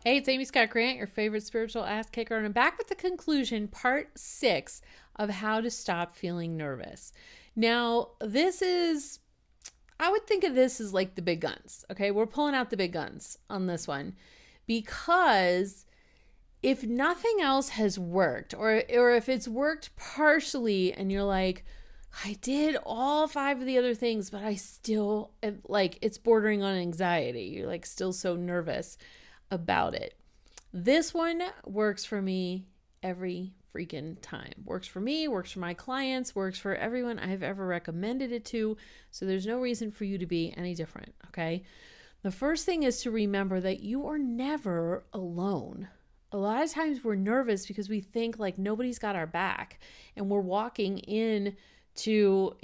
Hey, it's Amy Scott Grant, your favorite spiritual ass kicker, and I'm back with the conclusion, part 6 of how to stop feeling nervous. Now, I would think of this as like the big guns, okay? We're pulling out the big guns on this one because if nothing else has worked, or if it's worked partially and you're like, I did all 5 of the other things, but I still like it's bordering on anxiety. You're like still so nervous about it. This one works for me every freaking time. Works for me, works for my clients, works for everyone I've ever recommended it to. So there's no reason for you to be any different, okay? The first thing is to remember that you are never alone. A lot of times we're nervous because we think like nobody's got our back and we're walking in to,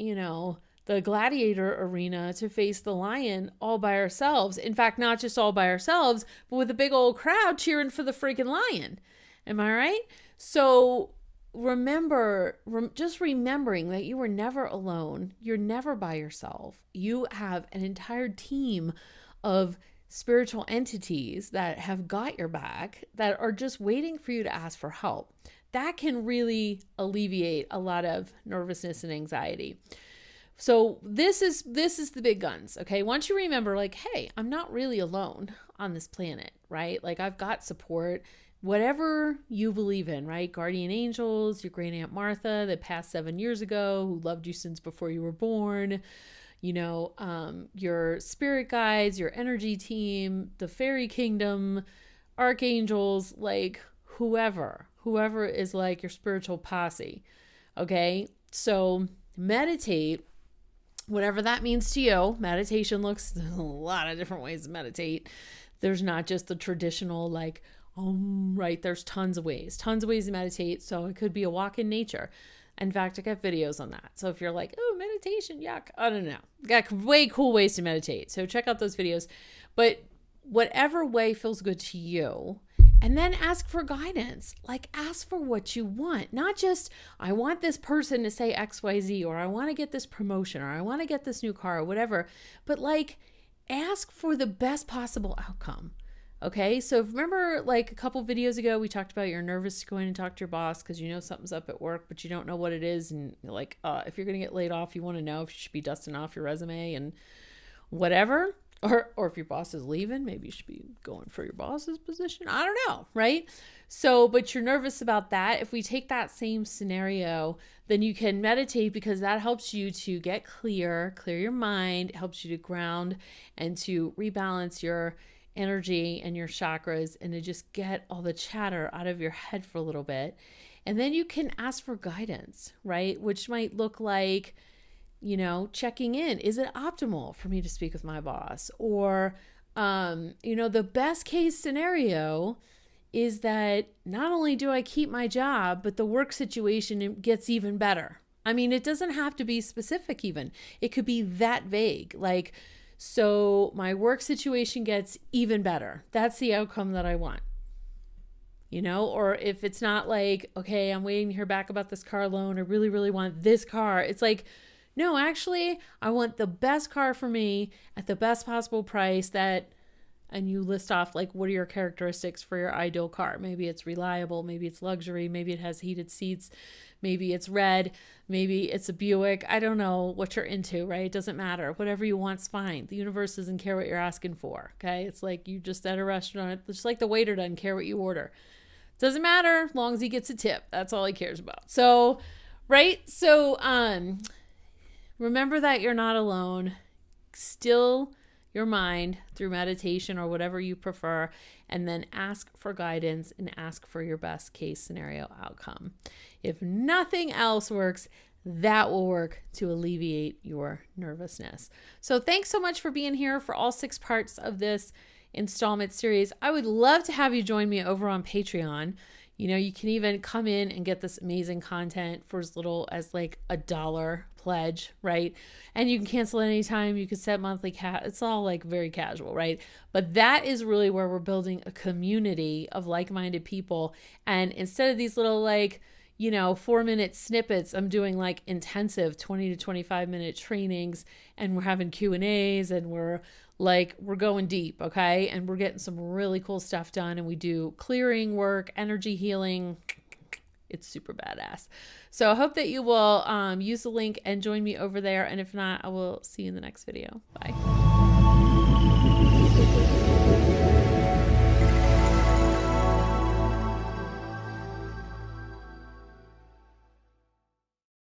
the gladiator arena to face the lion all by ourselves. In fact, not just all by ourselves, but with a big old crowd cheering for the freaking lion. Am I right? So just remembering that you are never alone. You're never by yourself. You have an entire team of spiritual entities that have got your back, that are just waiting for you to ask for help. That can really alleviate a lot of nervousness and anxiety. So this is the big guns, okay? Once you remember, like, hey, I'm not really alone on this planet, right? Like, I've got support, whatever you believe in, right? Guardian angels, your great aunt Martha that passed 7 years ago, who loved you since before you were born, your spirit guides, your energy team, the fairy kingdom, archangels, like whoever is like your spiritual posse, okay? So meditate, whatever that means to you. Meditation looks a lot of different ways to meditate. There's not just the traditional like, right? There's tons of ways to meditate. So it could be a walk in nature. In fact, I got videos on that. So if you're like, oh, meditation, yuck, I don't know. Got way cool ways to meditate. So check out those videos. But whatever way feels good to you, and then ask for guidance. Like, ask for what you want. Not just, I want this person to say XYZ, or I want to get this promotion, or I want to get this new car, or whatever. But like, ask for the best possible outcome. Okay, so remember like a couple videos ago, we talked about you're nervous to go in and talk to your boss because you know something's up at work, but you don't know what it is. And like, if you're going to get laid off, you want to know if you should be dusting off your resume and whatever. Or if your boss is leaving, maybe you should be going for your boss's position. I don't know, right? So, but you're nervous about that. If we take that same scenario, then you can meditate because that helps you to get clear your mind, it helps you to ground and to rebalance your energy and your chakras and to just get all the chatter out of your head for a little bit. And then you can ask for guidance, right? Which might look like, checking in. Is it optimal for me to speak with my boss? Or, the best case scenario is that not only do I keep my job, but the work situation gets even better. I mean, it doesn't have to be specific even. It could be that vague. Like, so my work situation gets even better. That's the outcome that I want. Or if it's not like, okay, I'm waiting to hear back about this car loan. I really, really want this car. It's like, no, actually, I want the best car for me at the best possible price and you list off like, what are your characteristics for your ideal car? Maybe it's reliable. Maybe it's luxury. Maybe it has heated seats. Maybe it's red. Maybe it's a Buick. I don't know what you're into, right? It doesn't matter. Whatever you want's fine. The universe doesn't care what you're asking for, okay? It's like you just at a restaurant, just like the waiter doesn't care what you order. Doesn't matter as long as he gets a tip. That's all he cares about. So, right? So, remember that you're not alone. Still your mind through meditation or whatever you prefer, and then ask for guidance and ask for your best case scenario outcome. If nothing else works, that will work to alleviate your nervousness. So thanks so much for being here for all 6 parts of this installment series. I would love to have you join me over on Patreon. You can even come in and get this amazing content for as little as like $1 pledge, right? And you can cancel anytime. You can set monthly it's all like very casual, right? But that is really where we're building a community of like-minded people. And instead of these little like, you know, 4-minute snippets. I'm doing like intensive 20 to 25 minute trainings, and we're having Q&As, and we're going deep, okay? And we're getting some really cool stuff done, and we do clearing work, energy healing. It's super badass. So I hope that you will use the link and join me over there. And if not, I will see you in the next video. Bye.